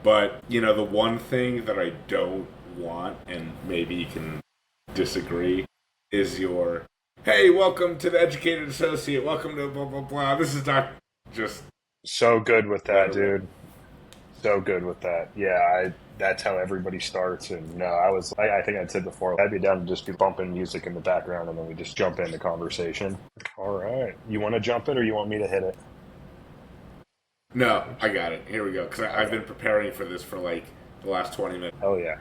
But, the one thing that I don't want, and maybe you can disagree, is your, hey, welcome to the Educated Associate, welcome to blah, blah, blah. This is not just So good with let that, it rip. dude. So good with that. Yeah, that's how everybody starts. And no, I think I'd said before, I'd be down to just be bumping music in the background and then we just jump into conversation. All right. You want to jump it or you want me to hit it? No, I got it. Here we go. Because I've Okay. been preparing for this for like the last 20 minutes. Hell yeah.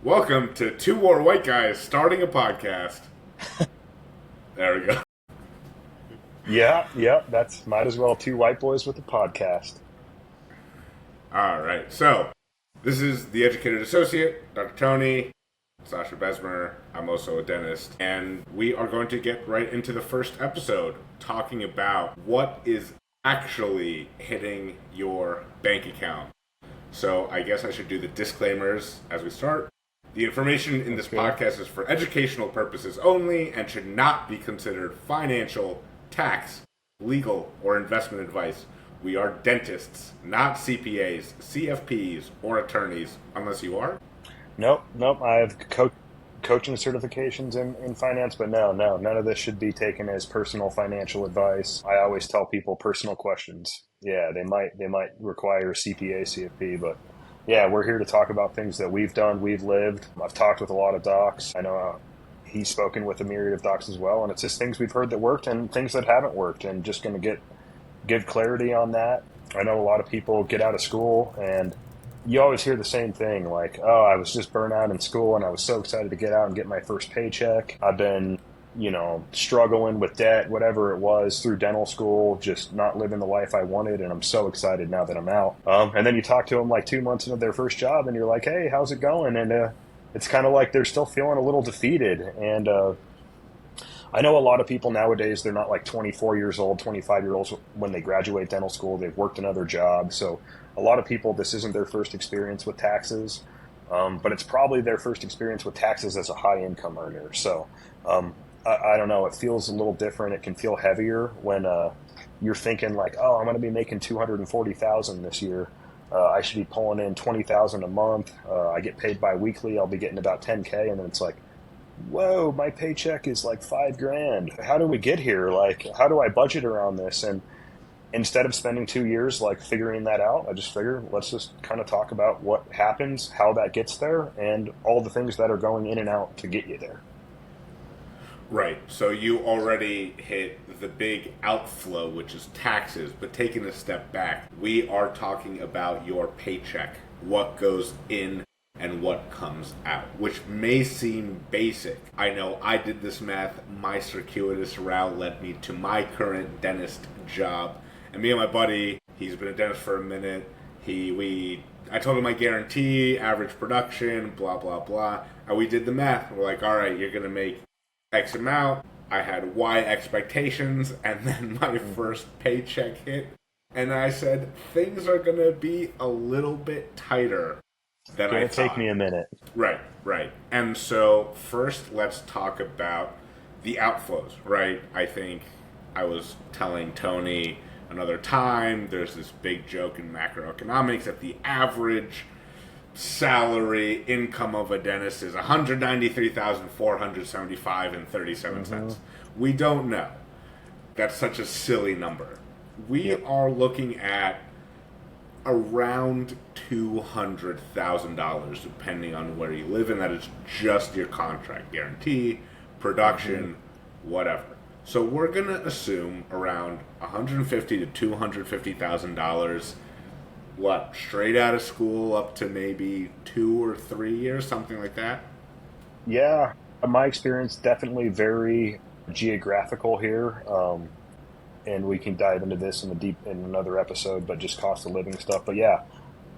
Welcome to Two More White Guys Starting a Podcast. There we go. Yeah, yeah, that's might as well two white boys with a podcast. All right. So, this is the Educated Associate, Dr. Tony, Sasha Besmer. I'm also a dentist. And we are going to get right into the first episode talking about what is actually hitting your bank account. So, I guess I should do the disclaimers as we start. The information in this That's good. podcast is for educational purposes only and should not be considered financial, tax, legal, or investment advice. We are dentists, not CPAs, CFPs, or attorneys, unless you are. Nope, nope. I have coaching certifications in finance, but no, none of this should be taken as personal financial advice. I always tell people personal questions. Yeah, they might require CPA, CFP, but yeah, we're here to talk about things that we've done, we've lived. I've talked with a lot of docs. I know he's spoken with a myriad of docs as well, and it's just things we've heard that worked and things that haven't worked, and just going to give clarity on that. I know a lot of people get out of school and you always hear the same thing like, oh, I was just burnt out in school and I was so excited to get out and get my first paycheck. I've been, struggling with debt, whatever it was, through dental school, just not living the life I wanted. And I'm so excited now that I'm out. And then you talk to them like 2 months into their first job and you're like, hey, how's it going? And it's kind of like they're still feeling a little defeated. And I know a lot of people nowadays, they're not like 24 years old, 25-year olds when they graduate dental school. They've worked another job. So a lot of people, this isn't their first experience with taxes, but it's probably their first experience with taxes as a high income earner. So I don't know. It feels a little different. It can feel heavier when you're thinking like, oh, I'm going to be making 240,000 this year. I should be pulling in 20,000 a month. I get paid bi-weekly. I'll be getting about 10K. And then it's like, whoa, my paycheck is like 5 grand. How do we get here? Like, how do I budget around this? And instead of spending 2 years like figuring that out, I just figured let's just kind of talk about what happens, how that gets there, and all the things that are going in and out to get you there. Right. So you already hit the big outflow, which is taxes. But taking a step back, we are talking about your paycheck, what goes in and what comes out, which may seem basic. I know I did this math. My circuitous route led me to my current dentist job. And me and my buddy, he's been a dentist for a minute. I told him my guarantee, average production, blah, blah, blah. And we did the math. We're like, all right, you're going to make X amount. I had Y expectations. And then my first paycheck hit. And I said, things are going to be a little bit tighter than I Gonna take thought. me a minute. Right, right. And so first let's talk about the outflows, right? I think I was telling Tony another time, there's this big joke in macroeconomics that the average salary income of a dentist is 193,475 and 37 Mm-hmm. cents. We don't know. That's such a silly number. We Yep. are looking at around $200,000, depending on where you live, and that is just your contract guarantee, Mm-hmm. production, whatever. So we're gonna assume around 150 to $250,000. What, straight out of school up to maybe 2 or 3 years, something like that. Yeah, my experience definitely very geographical here. And we can dive into this in in another episode, but just cost of living stuff. But yeah,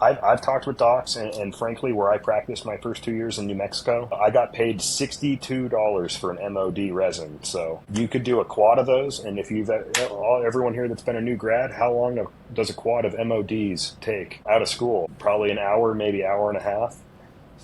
I've talked with docs, and frankly, where I practiced my first 2 years in New Mexico, I got paid $62 for an MOD resin. So you could do a quad of those, and if everyone here that's been a new grad, how long does a quad of MODs take out of school? Probably an hour, maybe hour and a half.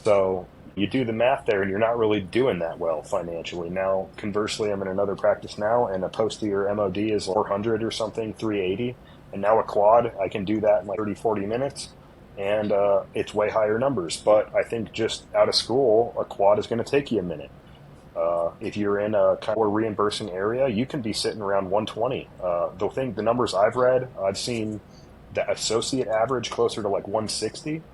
So you do the math there, and you're not really doing that well financially. Now, conversely, I'm in another practice now, and a post-year MOD is 400 or something, 380. And now a quad, I can do that in like 30, 40 minutes. and it's way higher numbers. But I think just out of school, a quad is going to take you a minute. If you're in a kind of more reimbursing area, you can be sitting around 120. The numbers I've read, I've seen the associate average closer to like 160.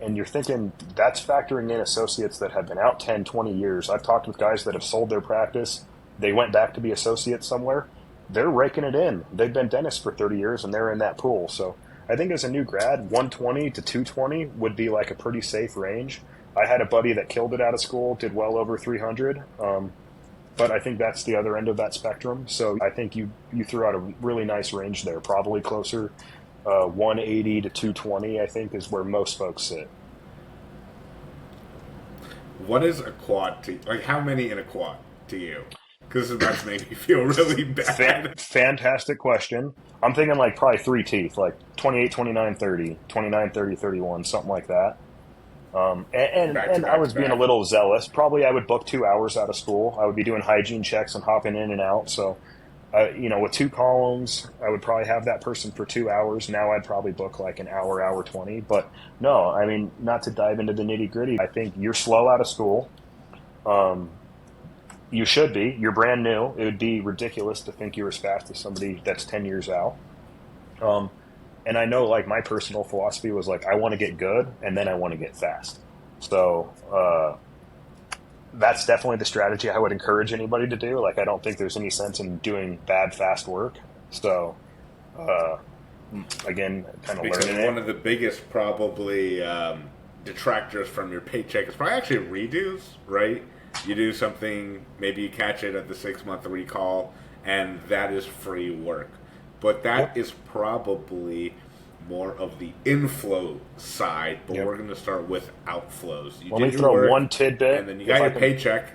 And you're thinking that's factoring in associates that have been out 10, 20 years. I've talked with guys that have sold their practice. They went back to be associates somewhere. They're raking it in. They've been dentists for 30 years and they're in that pool. So I think as a new grad, 120 to 220 would be like a pretty safe range. I had a buddy that killed it out of school, did well over 300. But I think that's the other end of that spectrum. So I think you threw out a really nice range there, probably closer 180 to 220, I think, is where most folks sit. What is a quad to like? How many in a quad to you? Because that's made me feel really bad. Fantastic question. I'm thinking like probably three teeth, like 28, 29, 30, 29, 30, 31, something like that. Back to And I back to was being a back. little zealous. Probably I would book 2 hours out of school. I would be doing hygiene checks and hopping in and out. So, with two columns, I would probably have that person for 2 hours. Now I'd probably book like an hour, hour 20. But no, I mean, not to dive into the nitty gritty. I think you're slow out of school. Um, you should be. You're brand new. It would be ridiculous to think you're as fast as somebody that's 10 years out. Um, and I know like my personal philosophy was like, I want to get good and then I want to get fast. So, that's definitely the strategy I would encourage anybody to do. Like, I don't think there's any sense in doing bad, fast work. So, uh, again, kind of Because learning one it. of the biggest probably detractors from your paycheck is probably actually redos, right? You do something, maybe you catch it at the 6 month recall, and that is free work. But that Yep. is probably more of the inflow side, but Yep. we're going to start with outflows. You Let me did your throw work, one tidbit, and then you if got I your can. paycheck.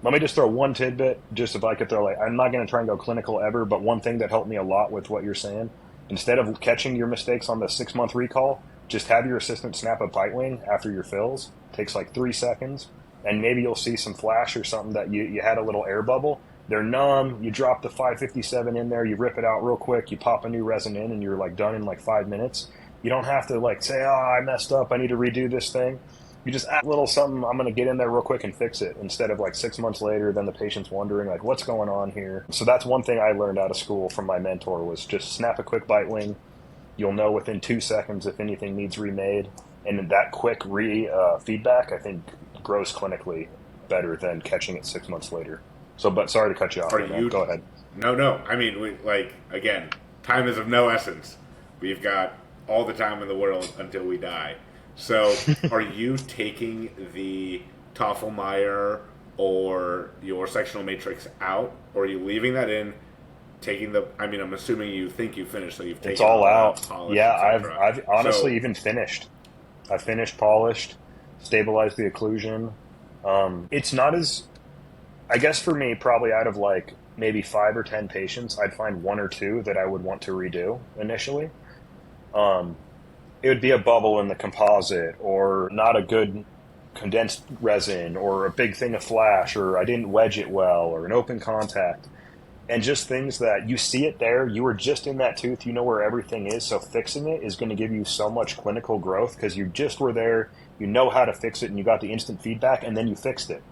Let me just throw one tidbit, just if I could throw like, I'm not going to try and go clinical ever, but one thing that helped me a lot with what you're saying, instead of catching your mistakes on the 6 month recall, just have your assistant snap a bite wing after your fills. Takes like 3 seconds, and maybe you'll see some flash or something that you had a little air bubble. They're numb. You drop the 557 in there, you rip it out real quick, you pop a new resin in, and you're like done in like 5 minutes. You don't have to like say, "Oh, I messed up. I need to redo this thing." You just add a little something. I'm going to get in there real quick and fix it instead of like 6 months later. Then the patient's wondering like, what's going on here? So that's one thing I learned out of school from my mentor was just snap a quick bite wing. You'll know within 2 seconds if anything needs remade, and that quick feedback I think grows clinically better than catching it 6 months later. So, but sorry to cut you off Are there, man. you? Go ahead. No, no. I mean, like again, time is of no essence. We've got all the time in the world until we die. So, are you taking the Toffelmeyer or your sectional matrix out, or are you leaving that in? Taking the, I mean, I'm assuming you think you finished, so you've It's taken all all out, out. polished, Yeah, I've etc. I've honestly So, even finished. I finished, polished, stabilized the occlusion. It's not as I guess for me, probably out of like maybe 5 or 10 patients, I'd find one or two that I would want to redo initially. Um, it would be a bubble in the composite, or not a good condensed resin, or a big thing of flash, or I didn't wedge it well, or an open contact. And just things that you see it there, you were just in that tooth, you know where everything is. So fixing it is going to give you so much clinical growth because you just were there, you know how to fix it, and you got the instant feedback, and then you fixed it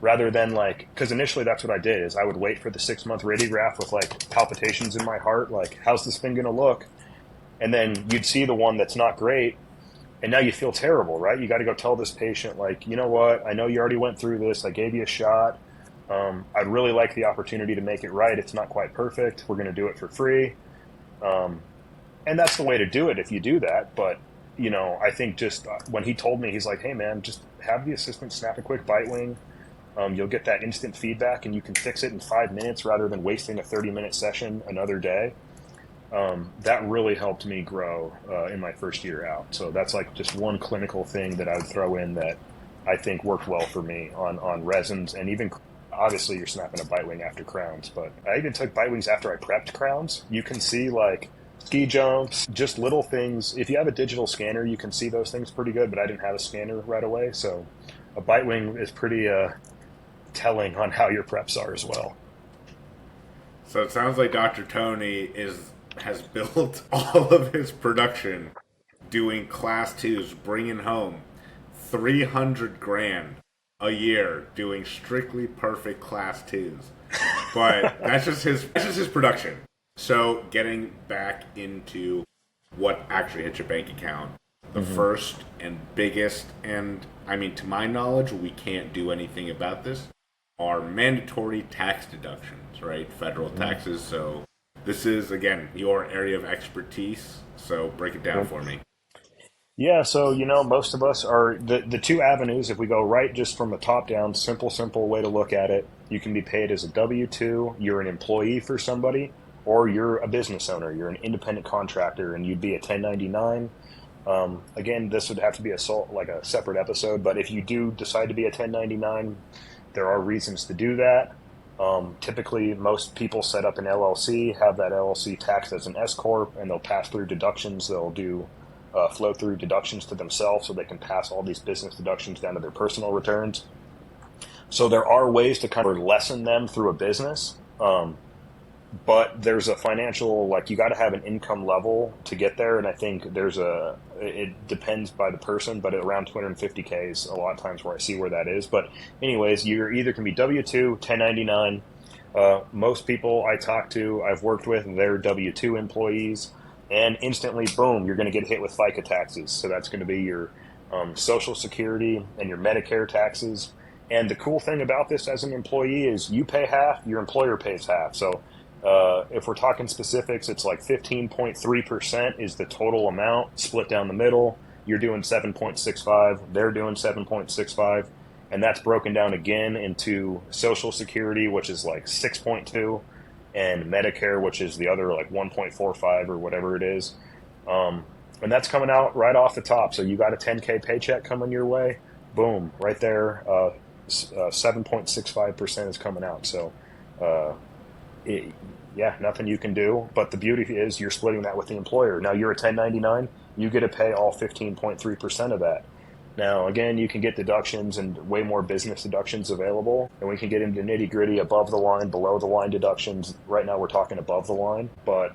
rather than like because initially that's what I did is I would wait for the 6 month radiograph with like palpitations in my heart, like how's this thing going to look, and then you'd see the one that's not great, and now you feel terrible, right? You got to go tell this patient like, you know what, I know you already went through this, I gave you a shot. I'd really like the opportunity to make it right. It's not quite perfect, we're going to do it for free. um, and that's the way to do it if you do that. But I think just when he told me, he's like, hey man, just have the assistant snap a quick bite wing. You'll get that instant feedback and you can fix it in 5 minutes rather than wasting a 30-minute session another day. That really helped me grow in my first year out. So that's like just one clinical thing that I would throw in that I think worked well for me on resins. And even obviously you're snapping a bite wing after crowns, but I even took bite wings after I prepped crowns. You can see like ski jumps, just little things. If you have a digital scanner, you can see those things pretty good, but I didn't have a scanner right away. So a bite wing is pretty telling on how your preps are as well. so it sounds like Dr. Tony is has built all of his production doing class twos, bringing home 300 grand a year doing strictly perfect class twos. But that's just his production. So getting back into what actually hits your bank account, the first and biggest, and I mean, to my knowledge, we can't do anything about this, are mandatory tax deductions, right? Federal taxes. So this is, again, your area of expertise. So break it down for me. Yeah, so most of us are the two avenues. If we go right, just from a top down, simple way to look at it, you can be paid as a W-2, you're an employee for somebody, or you're a business owner, you're an independent contractor, and you'd be a 1099. Again, this would have to be like a separate episode, but if you do decide to be a 1099, there are reasons to do that. Typically, most people set up an LLC, have that LLC taxed as an S corp, and they'll pass through deductions. They'll do flow through deductions to themselves, so they can pass all these business deductions down to their personal returns. So there are ways to kind of lessen them through a business. But there's a financial, like, you got to have an income level to get there. And I think it depends by the person, but around 250K is a lot of times where I see where that is. But anyways, you're either can be W-2, 1099. Most people I talk to, I've worked with, they're W-2 employees, and instantly, boom, you're going to get hit with FICA taxes. So that's going to be your Social Security and your Medicare taxes. And the cool thing about this as an employee is you pay half, your employer pays half. So if we're talking specifics, it's like 15.3% is the total amount split down the middle. You're doing 7.65, they're doing 7.65, and that's broken down again into Social Security, which is like 6.2, and Medicare, which is the other like 1.45 or whatever it is. And that's coming out right off the top. So you got a 10K paycheck coming your way, boom, right there. 7.65% is coming out. So yeah, nothing you can do. But the beauty is you're splitting that with the employer. Now you're a 1099, you get to pay all 15.3% of that. Now, again, you can get deductions and way more business deductions available. And we can get into nitty gritty above the line, below the line deductions. Right now we're talking above the line, but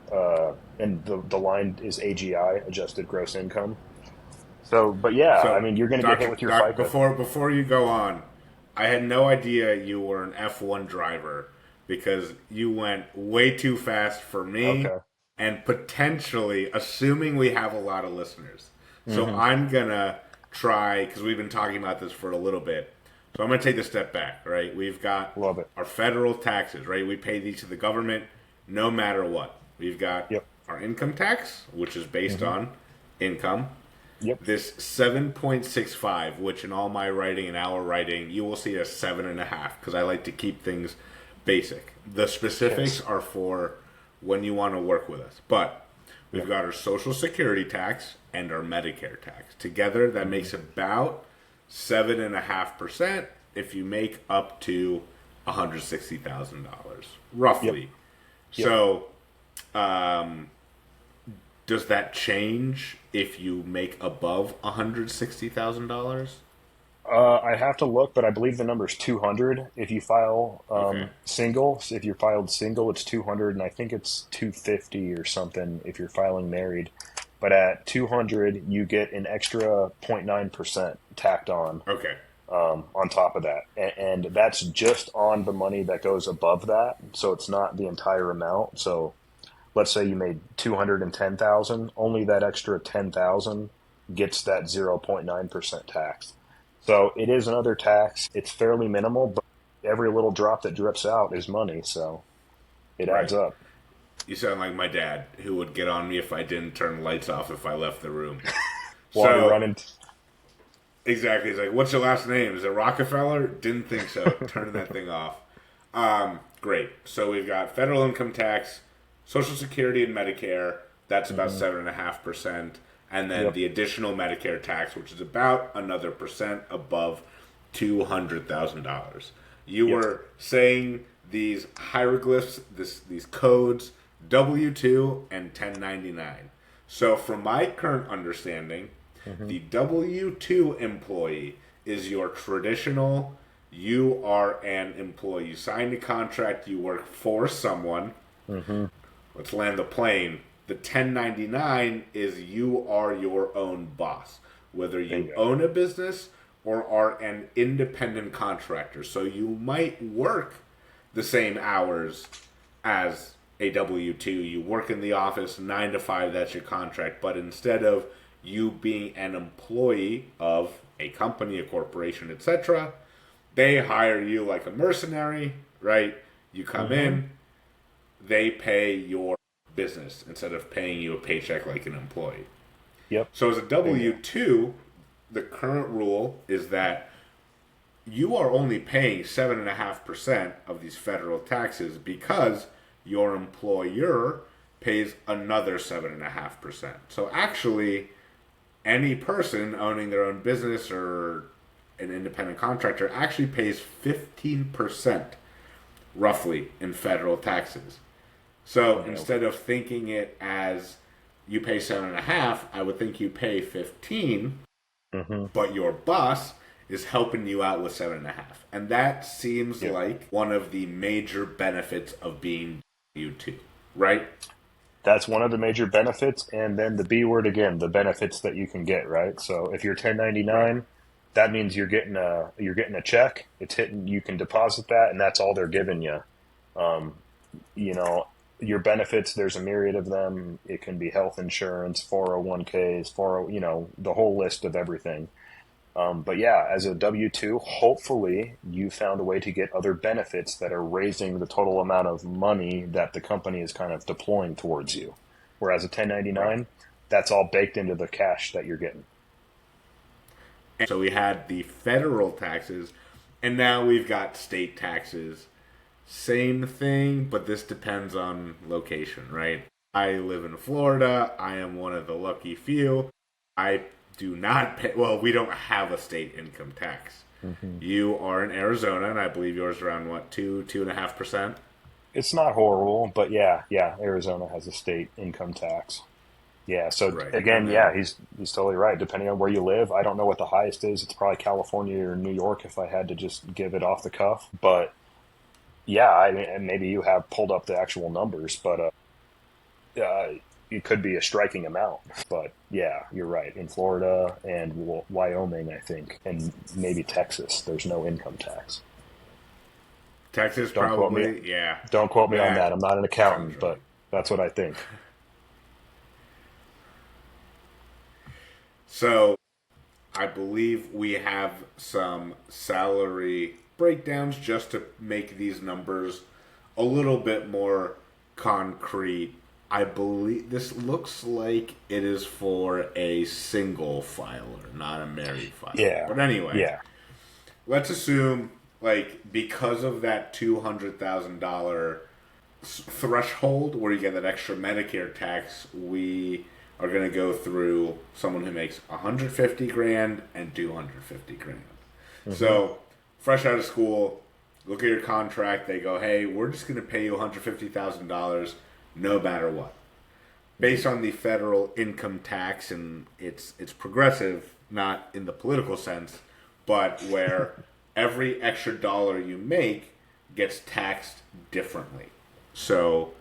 and the line is AGI, adjusted gross income. So, but yeah, So, I mean, you're going to get hit with your FICA. before you go on, I had no idea you were an F1 driver because you went way too fast for me, Okay. and potentially, assuming we have a lot of listeners. So I'm gonna try, because we've been talking about this for a little bit. So I'm gonna take a step back, right? We've got Love it. our federal taxes, right? We pay these to the government no matter what. We've got Yep. our income tax, which is based on income. Yep. This 7.65, which in all my writing and our writing, you will see a 7.5, because I like to keep things basic. The specifics are for when you want to work with us. But we've got our Social Security tax and our Medicare tax. Together, that makes about 7.5% if you make up to $160,000, roughly. Yep. So, does that change if you make above $160,000? I have to look, but I believe the number is 200 if you file single. So if you're filed single, it's 200, and I think it's 250 or something if you're filing married. But at 200, you get an extra 0.9% tacked on. Okay. On top of that, and that's just on the money that goes above that. So it's not the entire amount. So let's say you made 210,000, only that extra 10,000 gets that 0.9% tax. So it is another tax. It's fairly minimal, but every little drop that drips out is money. So it adds up. You sound like my dad, who would get on me if I didn't turn lights off if I left the room. Water running. Exactly. He's like, what's your last name? Is it Rockefeller? Didn't think so. Turning that thing off. Great. So we've got federal income tax, Social Security and Medicare. That's about 7.5%. And then the additional Medicare tax, which is about another percent above $200,000. You were saying these hieroglyphs, these codes, W-2 and 1099. So from my current understanding, the W-2 employee is your traditional, you are an employee. You signed a contract, you work for someone. Let's land the plane. The 1099 is you are your own boss, whether you Bingo. own a business or are an independent contractor. So you might work the same hours as a W 2. You work in the office 9 to 5, that's your contract. But instead of you being an employee of a company, a corporation, etc., they hire you like a mercenary, right? You come Mm-hmm. in, they pay your business instead of paying you a paycheck like an employee. Yep. So as a W Bingo. 2, the current rule is that you are only paying 7.5% of these federal taxes because your employer pays another 7.5%. So actually, any person owning their own business or an independent contractor actually pays 15% roughly in federal taxes. So Nailed instead it. of thinking it as you pay 7.5, I would think you pay 15, Mm-hmm. but your boss is helping you out with 7.5. And that seems Yep. like one of the major benefits of being W2, right? That's one of the major benefits. And then the B word again, the benefits that you can get, right? So if you're Right. 1099, that means you're getting a check. It's hitting. You can deposit that, and that's all they're giving you. Um, you know, your benefits. There's a myriad of them. It can be health insurance, 401ks, 40, the whole list of everything. But yeah, as a W 2, hopefully you found a way to get other benefits that are raising the total amount of money that the company is kind of deploying towards you. Whereas a Right. 1099, that's all baked into the cash that you're getting. And so we had the federal taxes, and now we've got state taxes. Same thing, but this depends on location, right? I live in Florida. I am one of the lucky few. I do not pay, well, we don't have a state income tax. Hmm. You are in Arizona, and I believe yours is around what, 2.5%? It's not horrible, but yeah, Arizona has a state income tax. Yeah, so Right. again, And yeah, then, he's totally right. Depending on where you live, I don't know what the highest is. It's probably California or New York if I had to just give it off the cuff. But yeah, I mean, and maybe you have pulled up the actual numbers, but uh, it could be a striking amount. But yeah, you're right. In Florida and Wyoming, I think, and maybe Texas, there's no income tax. Texas Don't quote me. probably, yeah, Don't quote me on that. that I'm not an sounds accountant, but right. that's what I think. So I believe we have some salary breakdowns just to make these numbers a little bit more concrete. I believe this looks like it is for a single filer, not a married filer. Yeah, But anyway, yeah. let's assume, like, because of that $200,000 threshold where you get that extra Medicare tax, we are going to go through someone who makes 150 grand and 250 grand. Hmm. So, fresh out of school, look at your contract. They go, hey, we're just going to pay you $150,000 no matter what. Based on the federal income tax, and it's progressive, not in the political sense, but where every extra dollar you make gets taxed differently. So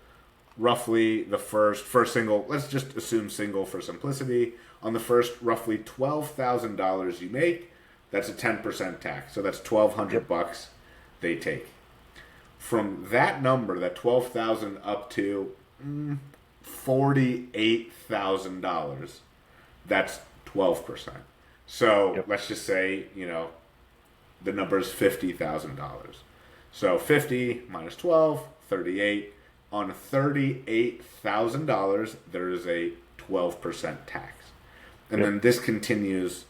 roughly the first single, let's just assume single for simplicity, on the first roughly $12,000 you make, that's a 10% tax. So that's 1,200 Yep. bucks they take. From that number, that 12,000 up to $48,000, that's 12%. So Yep. let's just say, the number is $50,000. So 50 minus 12, 38. On $38,000, there is a 12% tax. And Yep. then this continues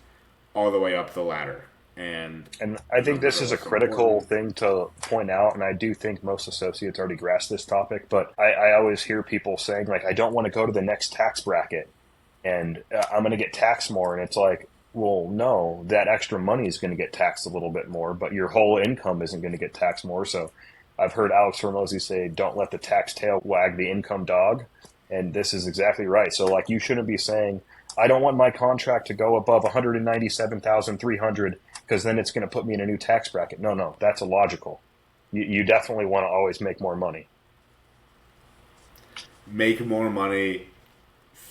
all the way up the ladder. And And I the think numbers this are is a less critical important. thing to point out, and I do think most associates already grasp this topic, but I always hear people saying, like, I don't want to go to the next tax bracket and I'm going to get taxed more. And it's like, well, no, that extra money is going to get taxed a little bit more, but your whole income isn't going to get taxed more. So I've heard Alex Hormozy say, don't let the tax tail wag the income dog. And this is exactly right. So, like, you shouldn't be saying, I don't want my contract to go above 197,300 because then it's going to put me in a new tax bracket. No, no, that's illogical. You definitely want to always make more money. Make more money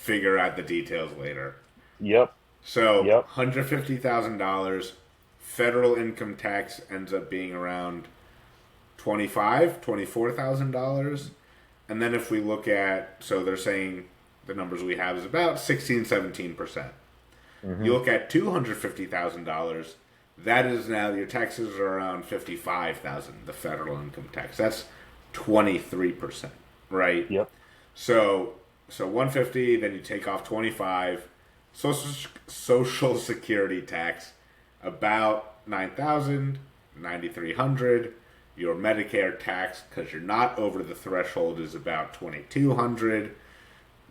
figure out the details later. Yep. So Yep. $150,000 federal income tax ends up being around $24,000. And then if we look at, so they're saying the numbers we have is about 16-17%. You look at $250,000, that is now your taxes are around 55,000. The federal income tax, that's 23%, right? Yep. So 150, then you take off 25. Social Security tax about 9,000, 9,300. Your Medicare tax, because you're not over the threshold, is about 2,200.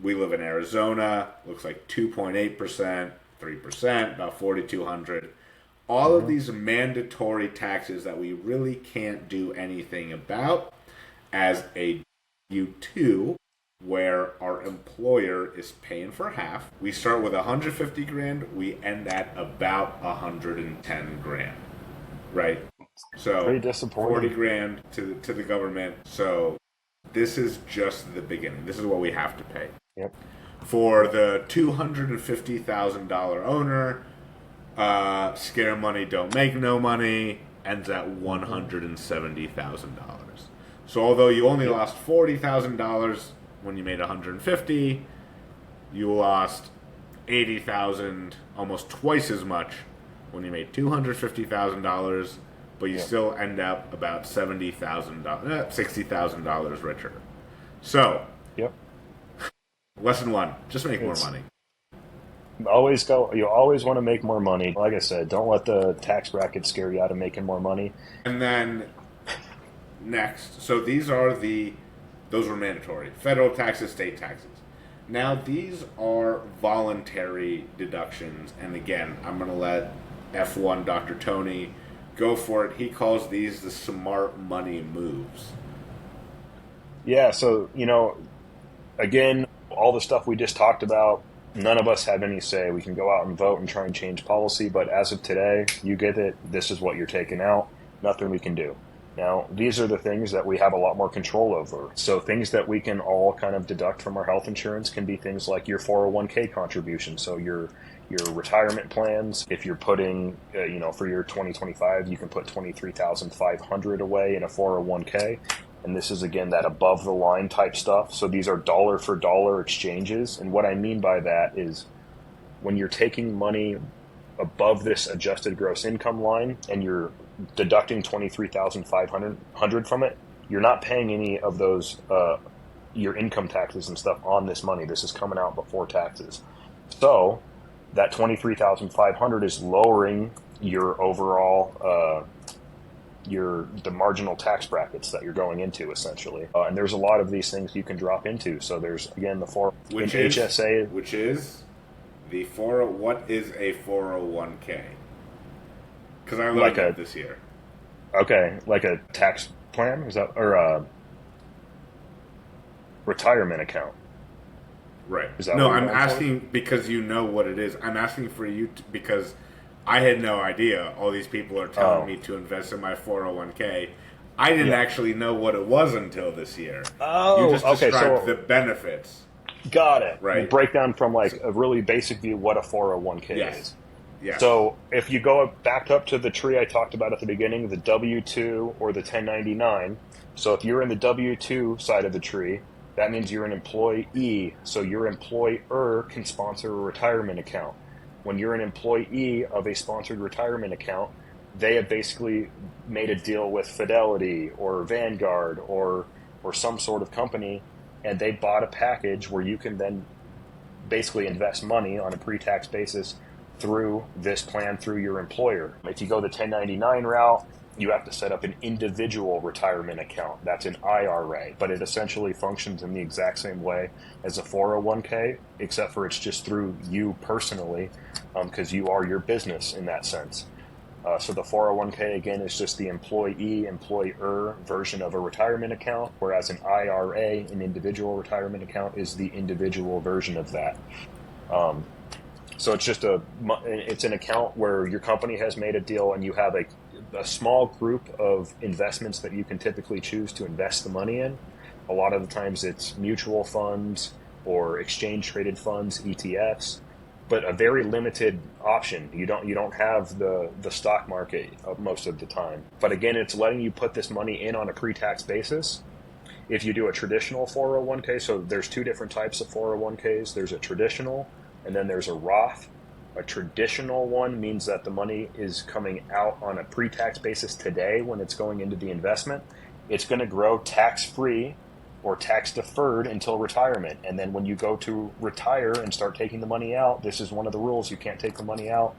We live in Arizona. Looks like 2.8%, 3%, about 4,200. All of these mandatory taxes that we really can't do anything about as a U2, where our employer is paying for half. We start with 150 grand, we end at about 110 grand, right? So Pretty disappointing. 40 grand to the government. So this is just the beginning. This is what we have to pay. Yep. For the $250,000 owner, scare money don't make no money, ends at $170,000. So although you only lost $40,000 when you made 150, you lost 80,000, almost twice as much when you made $250,000, but you still end up about $70,000, $60,000 richer. So, Yep. lesson one: just make more money. You always want to make more money. Like I said, don't let the tax bracket scare you out of making more money. And then next, so those were mandatory. Federal taxes, state taxes. Now these are voluntary deductions. And again, I'm going to let F1 Dr. Tony go for it. He calls these the smart money moves. Yeah, so, again, all the stuff we just talked about, none of us have any say. We can go out and vote and try and change policy, but as of today, you get it. This is what you're taking out. Nothing we can do. Now, these are the things that we have a lot more control over. So things that we can all kind of deduct from our health insurance can be things like your 401k contribution. So your retirement plans, if you're putting, for your 2025, you can put 23,500 away in a 401k. And this is, again, that above the line type stuff. So these are dollar for dollar exchanges. And what I mean by that is when you're taking money above this adjusted gross income line and you're deducting 23,500 from it, you're not paying any of those your income taxes and stuff on this money. This is coming out before taxes. So that 23,500 is lowering your overall the marginal tax brackets that you're going into, essentially. And there's a lot of these things you can drop into. So there's, again, HSA. Which is what is a 401k? Because I learned that this year. Okay, like a tax plan? Is that, or a retirement account? Right. Is that no, I'm asking because you know what it is. I'm asking for you because I had no idea. All these people are telling me to invest in my 401k. I didn't actually know what it was until this year. Oh, you just described the benefits. Got it. Right. We'll break down from like a really basic view what a 401k is. Yeah. So if you go back up to the tree I talked about at the beginning, the W-2 or the 1099. So if you're in the W-2 side of the tree, that means you're an employee. So your employer can sponsor a retirement account. When you're an employee of a sponsored retirement account, they have basically made a deal with Fidelity or Vanguard or some sort of company, and they bought a package where you can then basically invest money on a pre-tax basis through this plan through your employer. If you go the 1099 route, you have to set up an individual retirement account. That's an IRA, but it essentially functions in the exact same way as a 401k, except for it's just through you personally, because you are your business in that sense. So the 401k, again, is just the employer version of a retirement account, whereas an IRA, an individual retirement account, is the individual version of that. So it's just it's an account where your company has made a deal and you have a small group of investments that you can typically choose to invest the money in. A lot of the times it's mutual funds, or exchange traded funds, ETFs, but a very limited option. You don't have the stock market most of the time. But again, it's letting you put this money in on a pre-tax basis. If you do a traditional 401k, so there's two different types of 401ks. There's a traditional, and then there's a Roth. A traditional one means that the money is coming out on a pre-tax basis today when it's going into the investment. It's going to grow tax-free or tax-deferred until retirement. And then when you go to retire and start taking the money out, this is one of the rules. You can't take the money out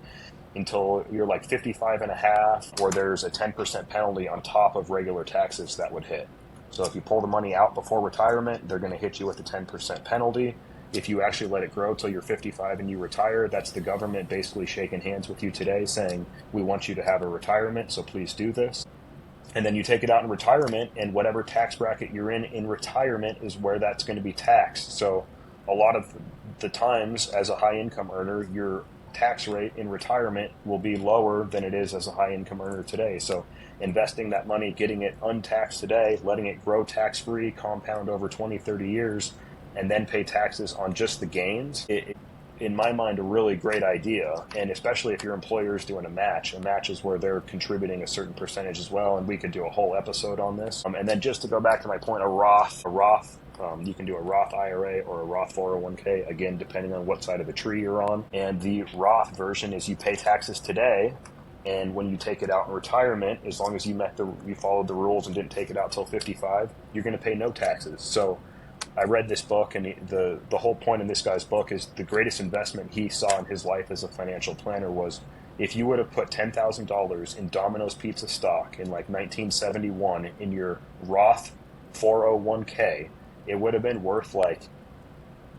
until you're like 55 and a half, or there's a 10% penalty on top of regular taxes that would hit. So if you pull the money out before retirement, they're going to hit you with a 10% penalty. If you actually let it grow till you're 55 and you retire, that's the government basically shaking hands with you today saying, we want you to have a retirement, so please do this. And then you take it out in retirement, and whatever tax bracket you're in retirement is where that's going to be taxed. So a lot of the times as a high income earner, your tax rate in retirement will be lower than it is as a high income earner today. So investing that money, getting it untaxed today, letting it grow tax free, compound over 20, 30 years, and then pay taxes on just the gains, in my mind, a really great idea. And especially if your employer is doing a match is where they're contributing a certain percentage as well. And we could do a whole episode on this. And then just to go back to my point, a Roth, you can do a Roth IRA or a Roth 401k, again, depending on what side of the tree you're on. And the Roth version is you pay taxes today. And when you take it out in retirement, as long as you followed the rules and didn't take it out till 55, you're going to pay no taxes. So I read this book, and the whole point in this guy's book is the greatest investment he saw in his life as a financial planner was if you would have put $10,000 in Domino's Pizza stock in like 1971 in your Roth 401k, it would have been worth like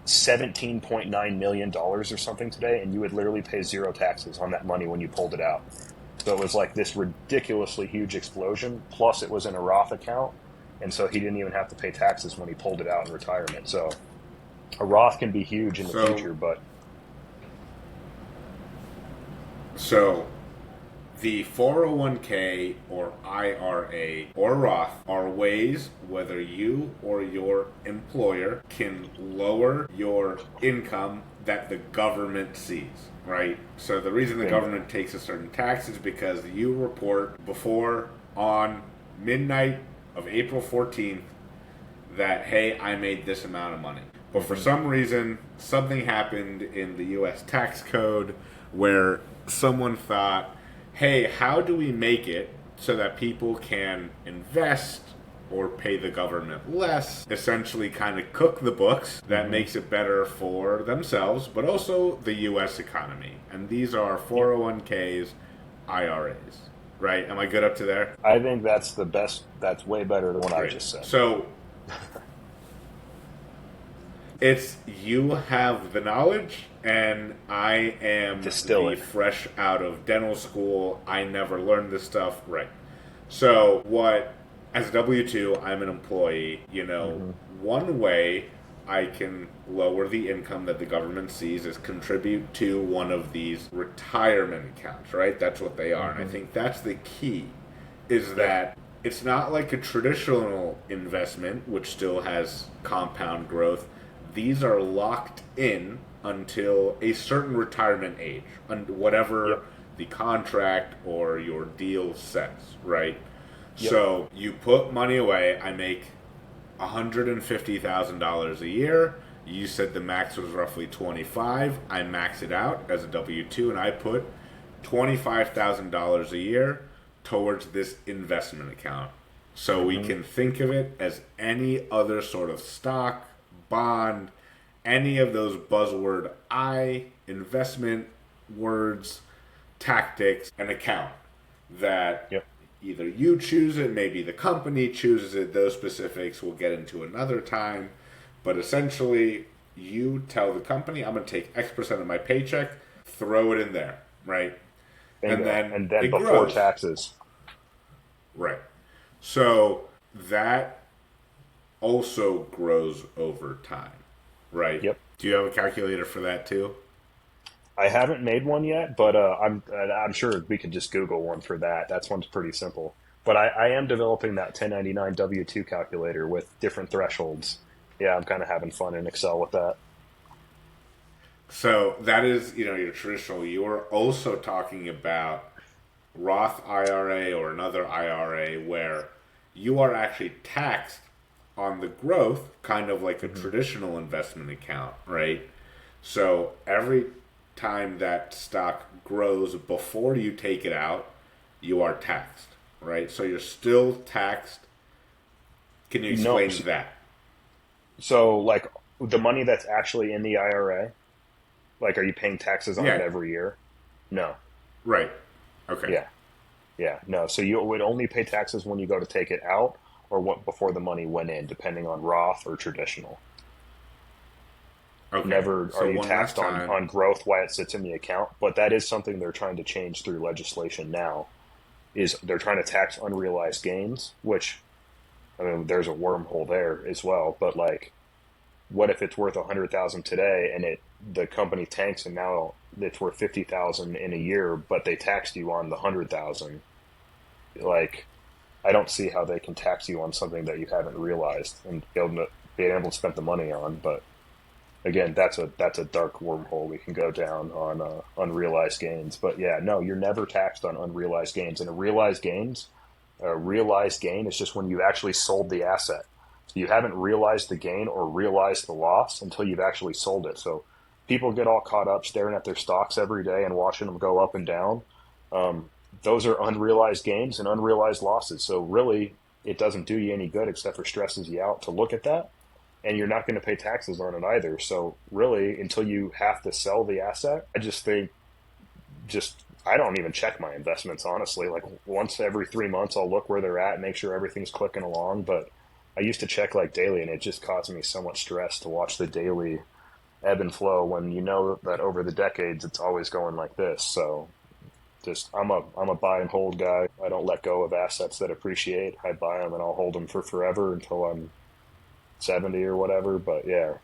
$17.9 million or something today, and you would literally pay zero taxes on that money when you pulled it out. So it was like this ridiculously huge explosion, plus it was in a Roth account. And so he didn't even have to pay taxes when he pulled it out in retirement. So a Roth can be huge in the future, but... So the 401k or IRA or Roth are ways whether you or your employer can lower your income that the government sees, right? So the reason the government takes a certain tax is because you report before on midnight of April 14th that, hey, I made this amount of money. But for some reason, something happened in the U.S. tax code where someone thought, hey, how do we make it so that people can invest or pay the government less, essentially kind of cook the books that makes it better for themselves, but also the U.S. economy. And these are 401ks, IRAs. Right? Am I good up to there? I think that's the best. That's way better than what I just said. So, it's you have the knowledge, and I am fresh out of dental school. I never learned this stuff. Right. So, as a W-2, I'm an employee. One way I can lower the income that the government sees is contribute to one of these retirement accounts, right? That's what they are. And I think that's the key, is that it's not like a traditional investment, which still has compound growth. These are locked in until a certain retirement age, whatever the contract or your deal says, right? So you put money away. I make $150,000 a year. You said the max was roughly 25. I max it out as a W-2, and I put $25,000 a year towards this investment account. So we can think of it as any other sort of stock, bond, any of those buzzword investment words, tactics, an account that either you choose it, maybe the company chooses it. Those specifics we'll get into another time. But essentially, you tell the company, I'm going to take X% of my paycheck, throw it in there, right? And then before grows. Taxes. Right. So that also grows over time, right? Yep. Do you have a calculator for that too? I haven't made one yet, but I'm sure we could just Google one for that. That one's pretty simple. But I am developing that 1099 W-2 calculator with different thresholds. Yeah, I'm kind of having fun in Excel with that. So that is, your traditional. You're also talking about Roth IRA or another IRA where you are actually taxed on the growth, kind of like a Hmm. traditional investment account, right? So every time that stock grows before you take it out, you are taxed, right? So you're still taxed. Can you No, explain that? so like the money that's actually in the IRA, like, are you paying taxes on it Yeah, every year? No. right. Okay. Yeah. Yeah. No. So you would only pay taxes when you go to take it out or what before the money went in, depending on Roth or traditional. Okay. Never are So you one last taxed time. on growth while it sits in the account, but that is something they're trying to change through legislation now. Is they're trying to tax unrealized gains, which I mean, there's a wormhole there as well. But like, what if it's worth 100,000 today and the company tanks and now it's worth 50,000 in a year, but they taxed you on the 100,000? Like, I don't see how they can tax you on something that you haven't realized and being able to spend the money on. But again, that's a dark wormhole we can go down on unrealized gains. But yeah, no, you're never taxed on unrealized gains. And a realized gain is just when you actually sold the asset. So you haven't realized the gain or realized the loss until you've actually sold it. So people get all caught up staring at their stocks every day and watching them go up and down. Um, those are unrealized gains and unrealized losses. So really, it doesn't do you any good except for stresses you out to look at that. And you're not going to pay taxes on it either. So really, until you have to sell the asset, I just think just I don't even check my investments honestly. Like once every 3 months, I'll look where they're at, make sure everything's clicking along. But I used to check like daily, and it just caused me so much stress to watch the daily ebb and flow when you know that over the decades it's always going like this. So just I'm a buy and hold guy. I don't let go of assets that appreciate. I buy them and I'll hold them for forever until I'm 70 or whatever. But yeah,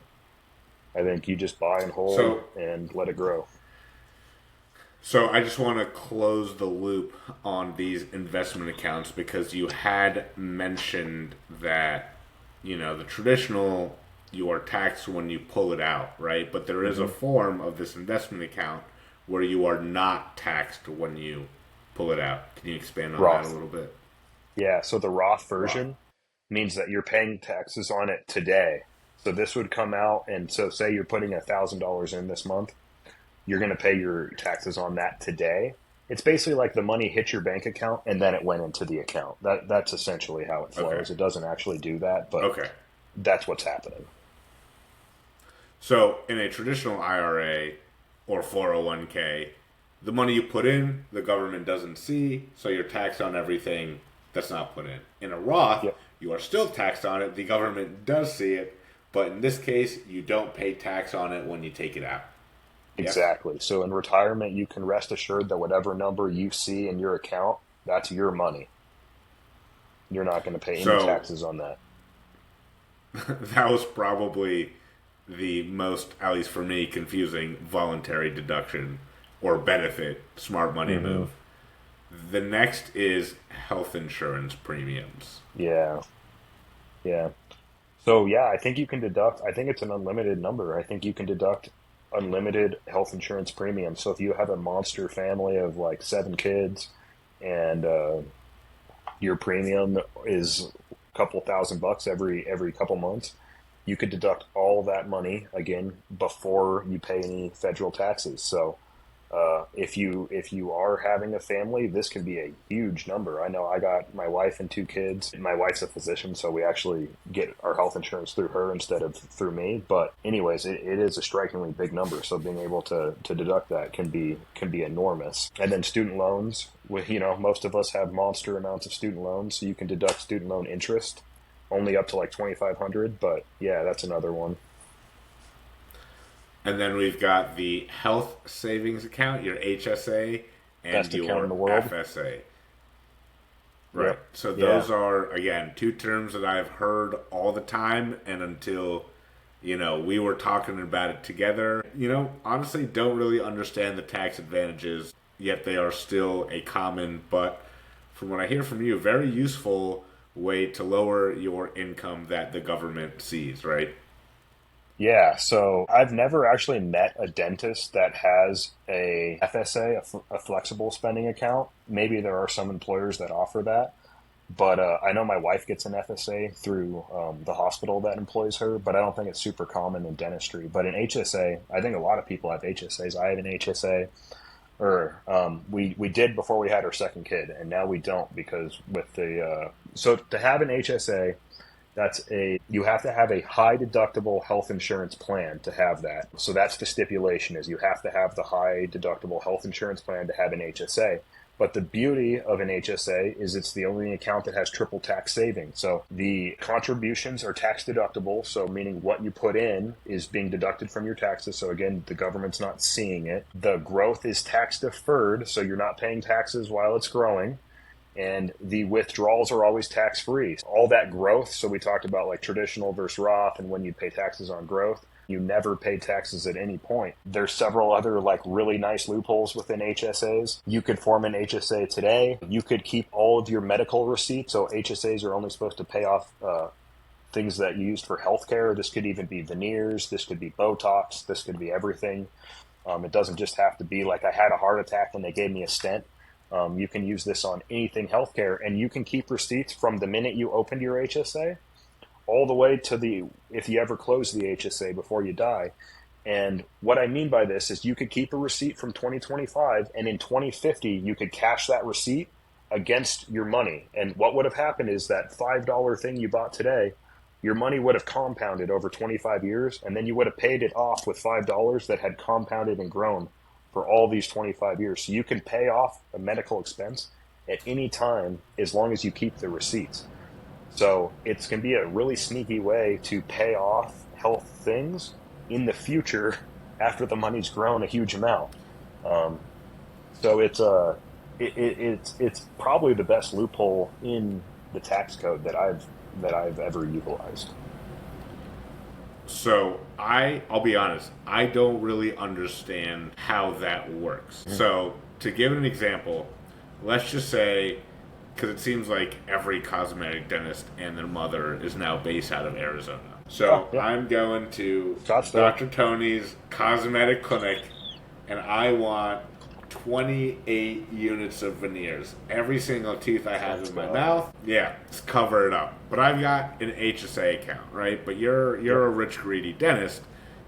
I think you just buy and hold So and let it grow. So I just want to close the loop on these investment accounts because you had mentioned that, the traditional, you are taxed when you pull it out, right? But there is a Hmm. form of this investment account where you are not taxed when you pull it out. Can you expand on that a Roth. little bit? Yeah, so the Roth Roth. version means that you're paying taxes on it today. So this would come out, and so say you're putting $1,000 in this month, you're going to pay your taxes on that today. It's basically like the money hit your bank account and then it went into the account. That's essentially how it Okay. flows. It doesn't actually do that, but Okay. that's what's happening. So in a traditional IRA or 401k, the money you put in, the government doesn't see, so you're taxed on everything that's not put in. In a Roth, Yep, you are still taxed on it, the government does see it, but in this case, you don't pay tax on it when you take it out. Yes? exactly. So in retirement, you can rest assured that whatever number you see in your account, that's your money. You're not going to pay any So taxes on that. that was probably the most, at least for me, confusing voluntary deduction or benefit smart money Hmm. move. The next is health insurance premiums. Yeah, yeah. So yeah, I think you can deduct. I think it's an unlimited number. I think you can deduct unlimited health insurance premium. So if you have a monster family of like 7 kids, and your premium is a couple $1,000 every couple months, you could deduct all that money again before you pay any federal taxes. So if you are having a family, this could be a huge number. I know I got my wife and 2 kids. My wife's a physician, so we actually get our health insurance through her instead of through me. But anyways, it is a strikingly big number. So being able to deduct that can be enormous. And then student loans, most of us have monster amounts of student loans, so you can deduct student loan interest only up to like 2,500. But yeah, that's another one. And then we've got the health savings account, your HSA, and Best account in your the world. FSA. Right. Yep. So Yeah. those are, again, two terms that I've heard all the time. And until, we were talking about it together, honestly don't really understand the tax advantages, yet they are still a common, but from what I hear from you, very useful way to lower your income that the government sees, right? Yeah, so I've never actually met a dentist that has a FSA, a flexible spending account. Maybe there are some employers that offer that, but I know my wife gets an FSA through the hospital that employs her, but I don't think it's super common in dentistry. But in HSA, I think a lot of people have HSAs. I have an HSA, or we did before we had our second kid, and now we don't because with the so to have an HSA, you have to have a high deductible health insurance plan to have that. So that's the stipulation, is you have to have the high deductible health insurance plan to have an HSA. But the beauty of an HSA is it's the only account that has triple tax savings. So the contributions are tax deductible, so meaning what you put in is being deducted from your taxes. So again, the government's not seeing it. The growth is tax deferred, so you're not paying taxes while it's growing, and the withdrawals are always tax free. All that growth, so we talked about like traditional versus Roth and when you pay taxes on growth, you never pay taxes at any point. There's several other like really nice loopholes within HSAs. You could form an HSA today. You could keep all of your medical receipts. So HSAs are only supposed to pay off things that you used for healthcare. This could even be veneers. This could be Botox. This could be everything. It doesn't just have to be like I had a heart attack and they gave me a stent. You can use this on anything healthcare, and you can keep receipts from the minute you opened your HSA all the way to if you ever close the HSA before you die. And what I mean by this is you could keep a receipt from 2025, and in 2050, you could cash that receipt against your money. And what would have happened is that $5 thing you bought today, your money would have compounded over 25 years, and then you would have paid it off with $5 that had compounded and grown for all these 25 years. So you can pay off a medical expense at any time as long as you keep the receipts. So it can be a really sneaky way to pay off health things in the future after the money's grown a huge amount. Um, so it's probably the best loophole in the tax code that I've ever utilized. So I'll be honest, I don't really understand how that works. So to give an example, let's just say, because it seems like every cosmetic dentist and their mother is now based out of Arizona. So Yeah. I'm going to Scottsdale. Dr. Tony's cosmetic clinic, and I want 28 units of veneers. Every single tooth I have in my mouth, yeah, it's cover it up. But I've got an HSA account, right? But you're a rich, greedy dentist.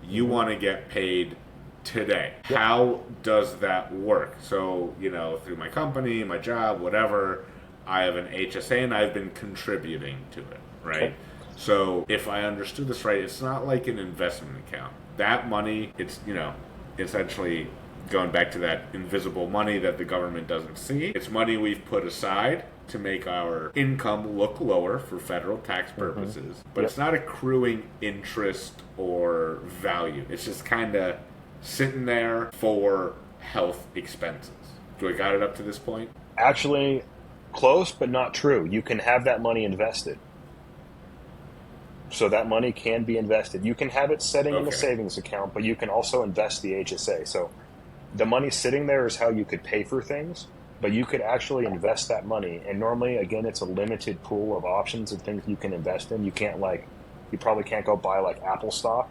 You want to get paid today. How does that work? So, through my company, my job, whatever, I have an HSA and I've been contributing to it, right? Okay. So if I understood this right, it's not like an investment account. That money, it's, essentially going back to that invisible money that the government doesn't see. It's money we've put aside to make our income look lower for federal tax purposes. But it's not accruing interest or value. It's just kind of sitting there for health expenses. Do I got it up to this point? Actually, close, but not true. You can have that money invested. So that money can be invested. You can have it sitting in a savings account, but you can also invest the HSA. So the money sitting there is how you could pay for things, but you could actually invest that money. And normally, again, it's a limited pool of options and things you can invest in. You probably can't go buy like Apple stock,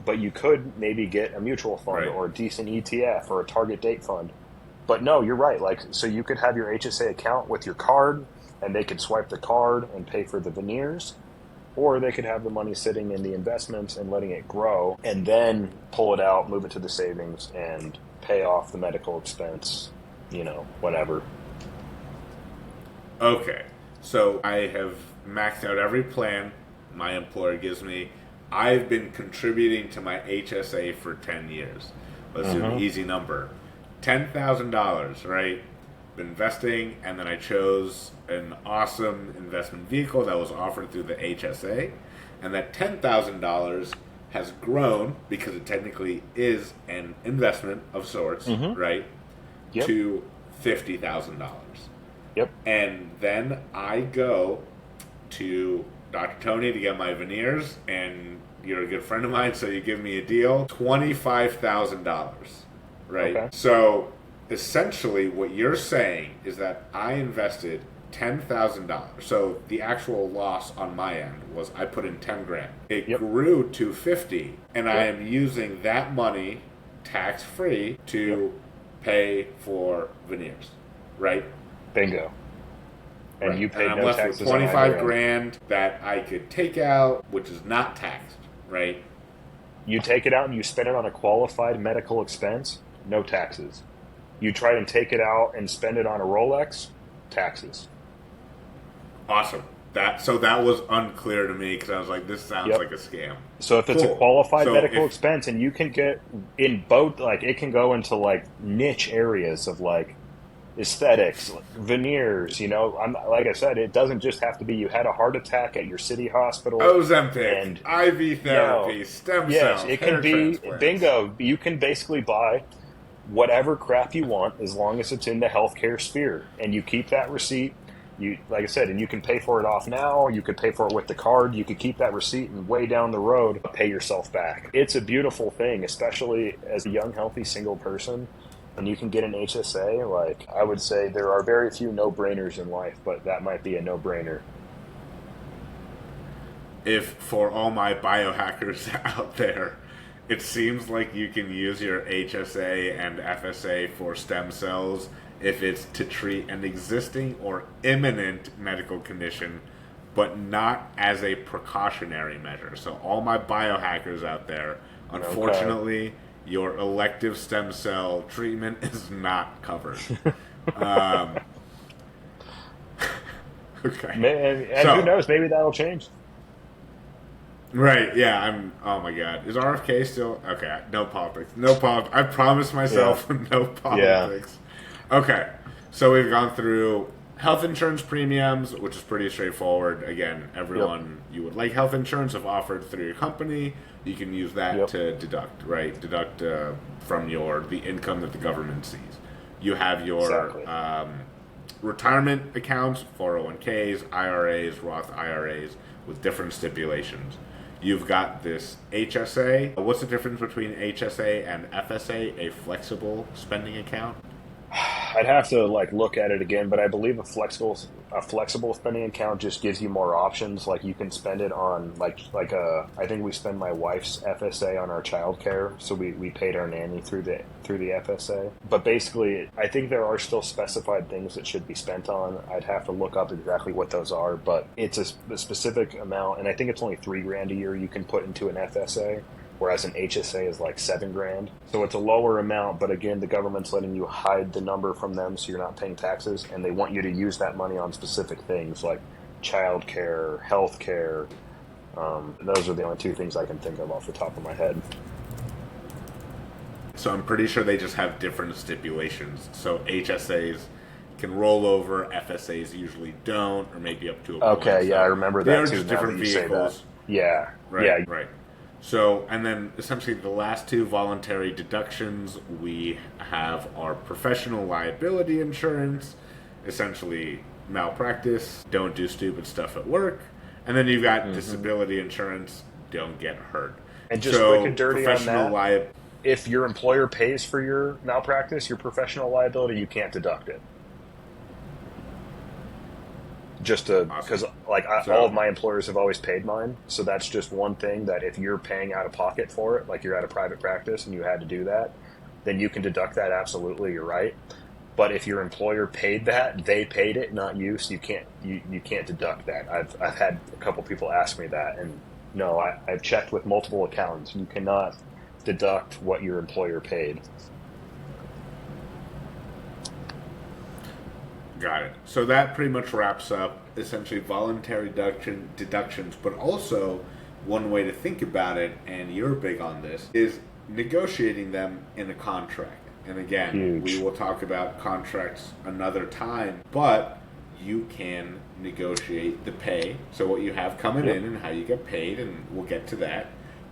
but you could maybe get a mutual fund or a decent ETF or a target date fund. But no, you're right. So you could have your HSA account with your card, and they could swipe the card and pay for the veneers, or they could have the money sitting in the investments and letting it grow, and then pull it out, move it to the savings, and pay off the medical expense, whatever. Okay, so I have maxed out every plan my employer gives me. I've been contributing to my HSA for 10 years. Let's do an easy number. $10,000, right? Been investing, and then I chose an awesome investment vehicle that was offered through the HSA, and that $10,000 has grown because it technically is an investment of sorts, right? Yep. To $50,000. Yep. And then I go to Dr. Tony to get my veneers, and you're a good friend of mine, so you give me a deal. $25,000, right? Okay. So essentially what you're saying is that I invested $10,000. So the actual loss on my end was I put in 10 grand. It Yep. grew to 50, and I Yep. am using that money tax free to pay for veneers, right? Bingo. And Right. you paid I'm no left taxes with on 25 either end. grand that I could take out, which is not taxed, right? You take it out and you spend it on a qualified medical expense, no taxes. You try and take it out and spend it on a Rolex, taxes. Awesome. That was unclear to me because I was like, this sounds Yep. like a scam. So if it's a Cool. qualified So medical if expense, and you can get in both, like it can go into like niche areas of like aesthetics, like veneers. I'm like I said, it doesn't just have to be you had a heart attack at your city hospital, Ozempic, and IV therapy, stem yes, cells, it hair can be transplants. bingo. You can basically buy whatever crap you want as long as it's in the healthcare sphere, and you keep that receipt. You, like I said, and you can pay for it off now. You could pay for it with the card. You could keep that receipt and way down the road pay yourself back. It's a beautiful thing, especially as a young, healthy single person. And you can get an HSA. Like I would say, there are very few no-brainers in life, but that might be a no-brainer. If for all my biohackers out there, it seems like you can use your HSA and FSA for stem cells if it's to treat an existing or imminent medical condition, but not as a precautionary measure. So all my biohackers out there, Okay. unfortunately, your elective stem cell treatment is not covered. Um, okay. And who So, knows? Maybe that'll change. right, yeah, oh my god. Is RFK still? Okay, no politics. No politics. I promised Yeah. myself no Yeah. politics. Okay, so we've gone through health insurance premiums, which is pretty straightforward. Again, Yep. everyone you would like health insurance if offered through your company, you can use that Yep. to deduct, right? Deduct from the income that the government sees. You have your Exactly. retirement accounts, 401ks, IRAs, Roth IRAs, with different stipulations. You've got this HSA. What's the difference between HSA and FSA, a flexible spending account? I'd have to like look at it again, but I believe a flexible spending account just gives you more options. Like you can spend it on I think we spend my wife's FSA on our childcare, so we paid our nanny through the FSA. But basically, I think there are still specified things that should be spent on. I'd have to look up exactly what those are, but it's a specific amount, and I think it's only $3,000 a year you can put into an FSA, whereas an HSA is like $7,000. So it's a lower amount, but again, the government's letting you hide the number from them so you're not paying taxes, and they want you to use that money on specific things like childcare, healthcare. Those are the only two things I can think of off the top of my head. So I'm pretty sure they just have different stipulations. So HSAs can roll over, FSAs usually don't, or maybe up to a point. Okay, yeah, I So remember they that are too. just Now that different you say that, vehicles. yeah, Right, yeah, right. So, and then essentially the last two voluntary deductions, we have our professional liability insurance, essentially malpractice, don't do stupid stuff at work, and then you've got hmm disability insurance, don't get hurt. and just quick So, and dirty on professional that. liability. If your employer pays for your malpractice, your professional liability, you can't deduct it. Just to, Awesome. because like all of So, my employers have always paid mine, so that's just one thing that if you're paying out of pocket for it, like you're at a private practice and you had to do that, then you can deduct that. Absolutely, you're right. But if your employer paid that, they paid it, not you, so you can't deduct that. I've had a couple people ask me that, and no, I've checked with multiple accountants. You cannot deduct what your employer paid. got it. So that pretty much wraps up essentially voluntary deductions, but also one way to think about it, and you're big on this, is negotiating them in a contract. And again, we Huge. will talk about contracts another time, but you can negotiate the pay. So what you have coming Yep. in and how you get paid, and we'll get to that.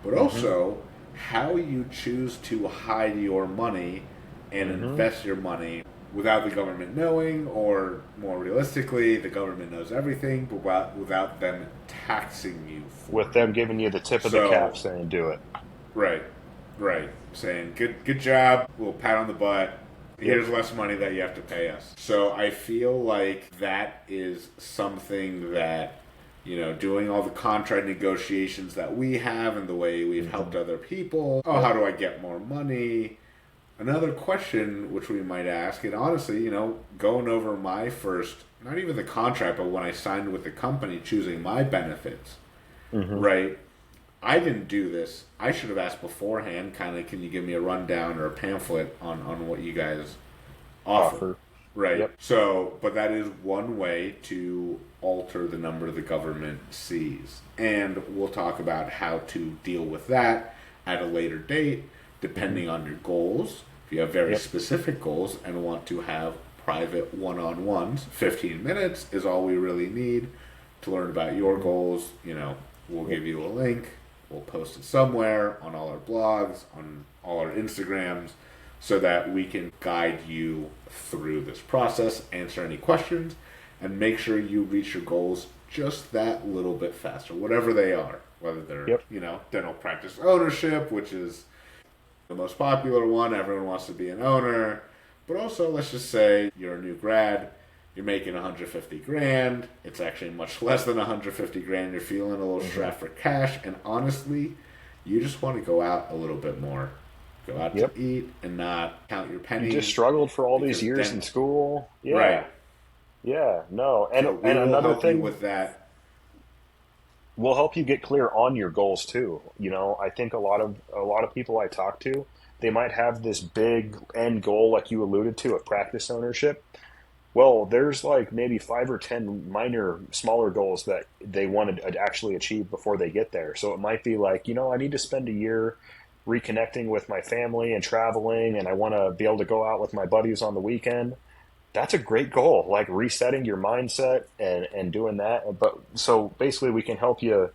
But hmm also how you choose to hide your money and hmm invest your money without the government knowing, or more realistically, the government knows everything, but without them taxing you for With it. them giving you the tip of the cap So, saying do it. right, right, saying good job, little pat on the butt, here's less money that you have to pay us. So I feel like that is something that, doing all the contract negotiations that we have and the way we've helped other people. Oh, how do I get more money? Another question which we might ask, and honestly, going over my first, not even the contract, but when I signed with the company, choosing my benefits, right? I didn't do this. I should have asked beforehand, kind of, can you give me a rundown or a pamphlet on what you guys offer. Right. Yep. So, but that is one way to alter the number the government sees. And we'll talk about how to deal with that at a later date, depending on your goals. If you have very specific goals and want to have private one-on-ones, 15 minutes is all we really need to learn about your goals. We'll give you a link. We'll post it somewhere on all our blogs, on all our Instagrams, so that we can guide you through this process, answer any questions, and make sure you reach your goals just that little bit faster, whatever they are. Whether they're, dental practice ownership, which is the most popular one. Everyone wants to be an owner. But also, let's just say you're a new grad, you're making 150 grand. It's actually much less than 150 grand. You're feeling a little strapped for cash. And honestly, you just want to go out a little bit more. Go out to eat and not count your pennies. You just struggled for all these years in school. Yeah. Right. Yeah, no. And, So and will another help thing, you with that. will help you get clear on your goals too. I think a lot of people I talk to, they might have this big end goal, like you alluded to, of practice ownership. Well, there's like maybe 5 or 10 minor, smaller goals that they want to actually achieve before they get there. So it might be like, I need to spend a year reconnecting with my family and traveling, and I want to be able to go out with my buddies on the weekend. That's a great goal, like resetting your mindset and doing that. But so basically we can help you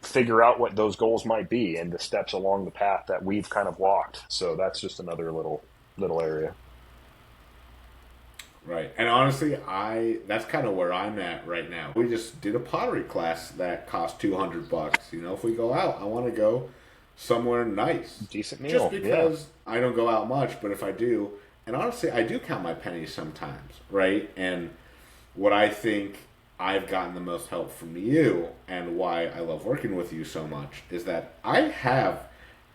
figure out what those goals might be and the steps along the path that we've kind of walked. So that's just another little area. Right. And honestly, that's kind of where I'm at right now. We just did a pottery class that cost $200. If we go out, I want to go somewhere nice. Decent meal. Just because I don't go out much, but if I do, and honestly, I do count my pennies sometimes, right? And what I think I've gotten the most help from you and why I love working with you so much is that I have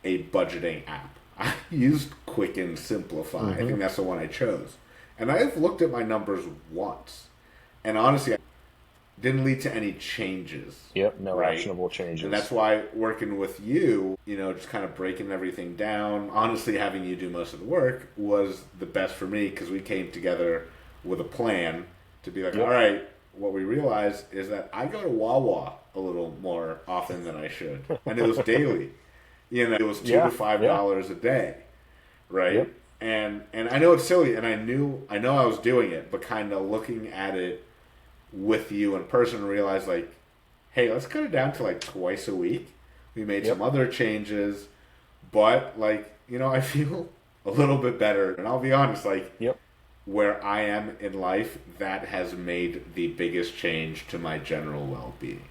a budgeting app. I used Quicken Simplify. I think that's the one I chose. And I've looked at my numbers once. And honestly, it didn't lead to any changes. Yep, no actionable changes. And that's why working with you, just kind of breaking everything down, honestly having you do most of the work was the best for me because we came together with a plan to be like, all right, what we realized is that I go to Wawa a little more often than I should. And it was daily. It was $2 to $5 a day, right? Yep. And I know it's silly, and I know I was doing it, but kind of looking at it with you in person, realized like, hey, let's cut it down to like twice a week. We made some other changes, but I feel a little bit better. And I'll be honest, where I am in life, that has made the biggest change to my general well-being.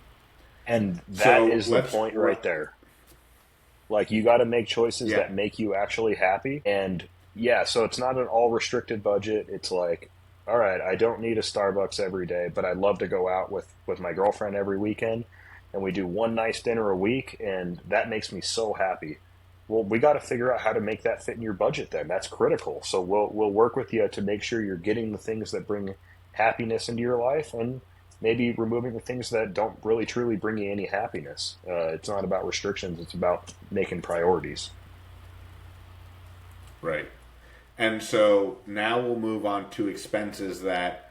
And that is the point right there. Like, you got to make choices that make you actually happy. And so it's not an all restricted budget. It's like, all right, I don't need a Starbucks every day, but I'd love to go out with my girlfriend every weekend, and we do one nice dinner a week, and that makes me so happy. Well, we got to figure out how to make that fit in your budget then. That's critical. So we'll work with you to make sure you're getting the things that bring happiness into your life, and maybe removing the things that don't really truly bring you any happiness. It's not about restrictions. It's about making priorities. Right. And so now we'll move on to expenses that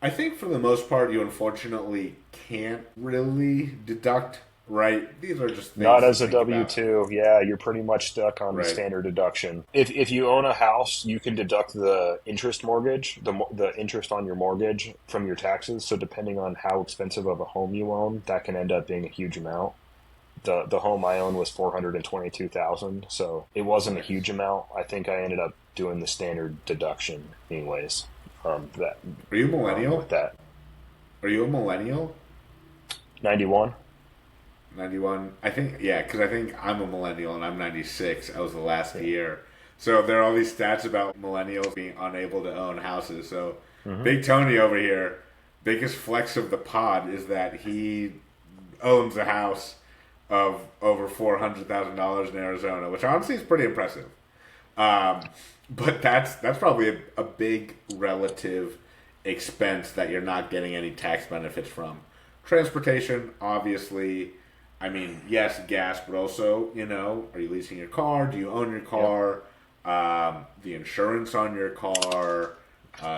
I think for the most part you unfortunately can't really deduct, right? These are just things not as a W-2. Yeah, you're pretty much stuck on the standard deduction. If you own a house, you can deduct the interest mortgage, the interest on your mortgage from your taxes. So depending on how expensive of a home you own, that can end up being a huge amount. The home I own was $422,000, so it wasn't a huge amount. I think I ended up doing the standard deduction anyways. Are you a millennial? With that. Are you a millennial? 91. 91. I think, because I think I'm a millennial and I'm 96. I was the last year. So there are all these stats about millennials being unable to own houses. So Mm-hmm. Big Tony over here, biggest flex of the pod is that he owns a house of over $400,000 in Arizona, which honestly is pretty impressive. But that's probably a big relative expense that you're not getting any tax benefits from. Transportation, obviously. I mean, yes, gas, but also, are you leasing your car? Do you own your car? The insurance on your car,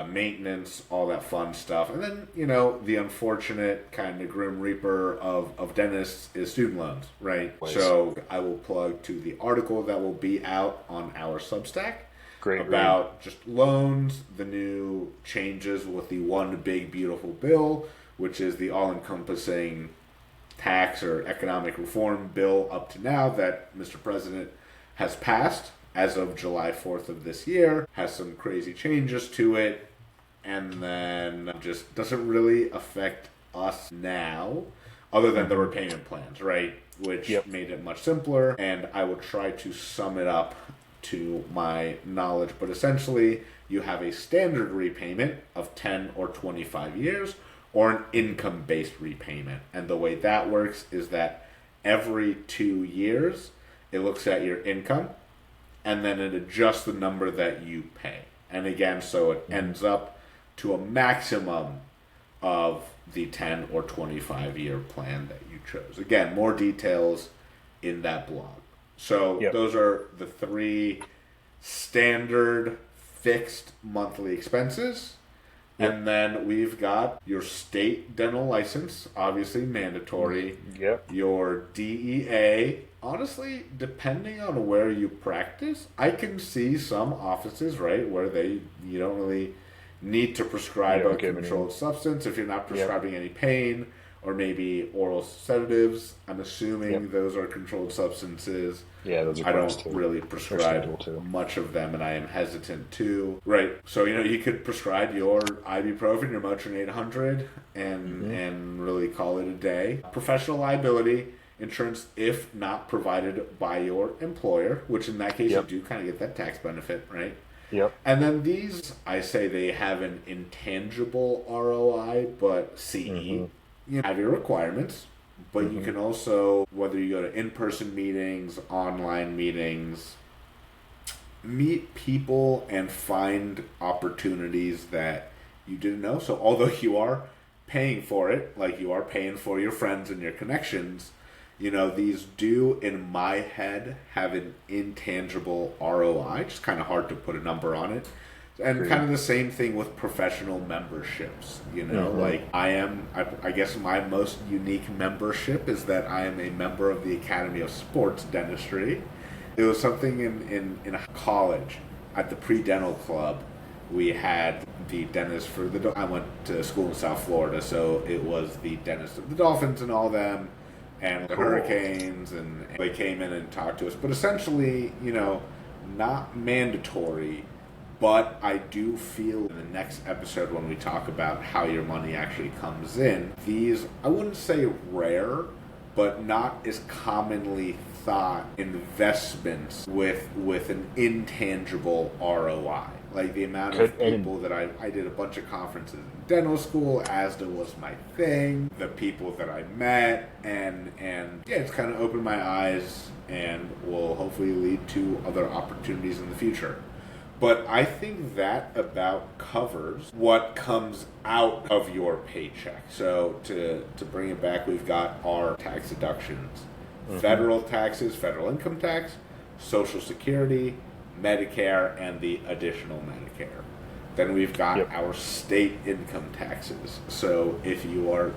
maintenance, all that fun stuff. And then, the unfortunate kind of grim reaper of dentists is student loans, right? Nice. So I will plug to the article that will be out on our Substack. Great About just loans, the new changes with the one big beautiful bill, which is the all-encompassing tax or economic reform bill up to now that Mr. President has passed as of July 4th of this year, has some crazy changes to it, and then just doesn't really affect us now, other than the repayment plans, right? Which made it much simpler, and I will try to sum it up to my knowledge, but essentially you have a standard repayment of 10 or 25 years, or an income-based repayment. And the way that works is that every 2 years, it looks at your income, and then it adjusts the number that you pay. And again, so it ends up to a maximum of the 10 or 25-year plan that you chose. Again, more details in that blog. So those are the 3 standard fixed monthly expenses. And then we've got your state dental license, obviously mandatory. Your DEA. Honestly, depending on where you practice, I can see some offices, right, where you don't really need to prescribe a controlled substance if you're not prescribing any pain or maybe oral sedatives. I'm assuming those are controlled substances. Yeah, those are. I don't really prescribe much of them, and I am hesitant to. Right. So, you could prescribe your ibuprofen, your Motrin 800, and really call it a day. Professional liability insurance, if not provided by your employer, which in that case you do kind of get that tax benefit, right? And then these, I say they have an intangible ROI, but CE. You have your requirements, but you can also, whether you go to in-person meetings, online meetings, meet people and find opportunities that you didn't know. So although you are paying for it, like you are paying for your friends and your connections, these do, in my head, have an intangible ROI. Just kind of hard to put a number on it. And kind of the same thing with professional memberships, like I guess my most unique membership is that I am a member of the Academy of Sports Dentistry. It was something in college at the pre-dental club. We had the dentist I went to school in South Florida, so it was the dentist of the Dolphins and all them, and the Hurricanes, and they came in and talked to us. But essentially, not mandatory. But I do feel in the next episode when we talk about how your money actually comes in, these, I wouldn't say rare, but not as commonly thought investments with an intangible ROI. Like the amount of people that I did a bunch of conferences in dental school, ASDA was my thing, the people that I met, and it's kind of opened my eyes and will hopefully lead to other opportunities in the future. But I think that about covers what comes out of your paycheck. So to bring it back, we've got our tax deductions. Federal taxes, federal income tax, Social Security, Medicare, and the additional Medicare. Then we've got our state income taxes. So if you are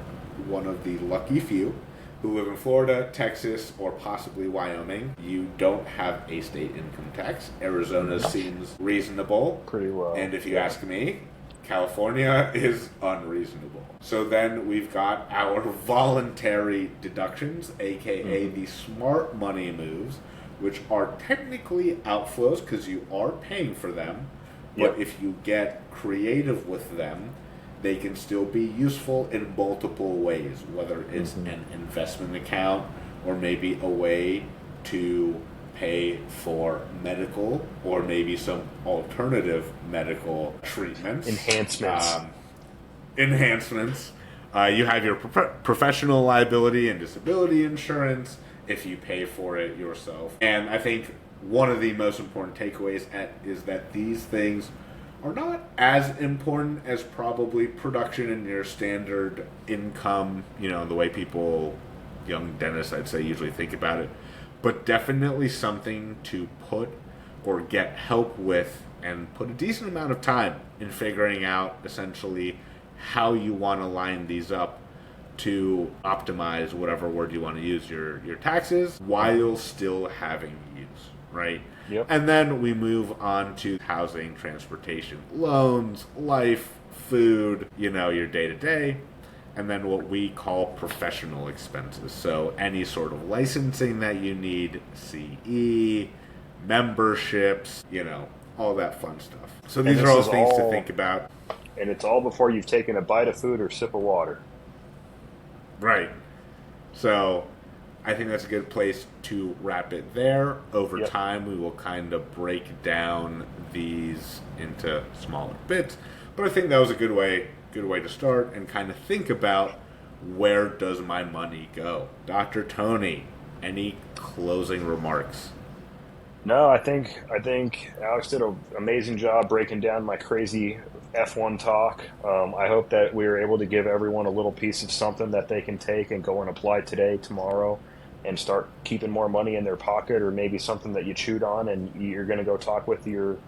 one of the lucky few who live in Florida, Texas, or possibly Wyoming, you don't have a state income tax. Arizona seems reasonable. Pretty well. And if you ask me, California is unreasonable. So then we've got our voluntary deductions, aka the smart money moves, which are technically outflows because you are paying for them. But if you get creative with them, they can still be useful in multiple ways, whether it's an investment account or maybe a way to pay for medical or maybe some alternative medical treatments. Enhancements. Enhancements. You have your professional liability and disability insurance if you pay for it yourself. And I think one of the most important takeaways is that these things are not as important as probably production and your standard income, the way people, young dentists, I'd say, usually think about it. But definitely something to put or get help with and put a decent amount of time in figuring out essentially how you want to line these up to optimize whatever word you want to use, your taxes, while still having use, right? Yep. And then we move on to housing, transportation, loans, life, food, your day-to-day, and then what we call professional expenses. So any sort of licensing that you need, CE, memberships, all that fun stuff. So these are all things to think about. And it's all before you've taken a bite of food or sip of water. Right. So I think that's a good place to wrap it there. Over time, we will kind of break down these into smaller bits. But I think that was a good way to start and kind of think about, where does my money go? Dr. Tony, any closing remarks? No, I think Alex did an amazing job breaking down my crazy F1 talk. I hope that we were able to give everyone a little piece of something that they can take and go and apply today, tomorrow, and start keeping more money in their pocket, or maybe something that you chewed on and you're going to go talk with your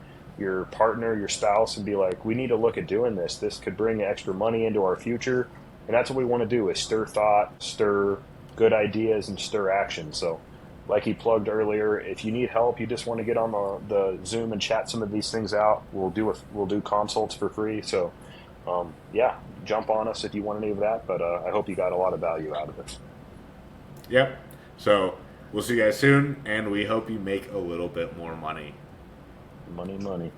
partner, your spouse, and be like, we need to look at doing this. This could bring extra money into our future. And that's what we want to do, is stir thought, stir good ideas, and stir action. So like he plugged earlier, if you need help, you just want to get on the Zoom and chat some of these things out, we'll do consults for free. So, jump on us if you want any of that. But I hope you got a lot of value out of this. Yep. So we'll see you guys soon, and we hope you make a little bit more money. Money.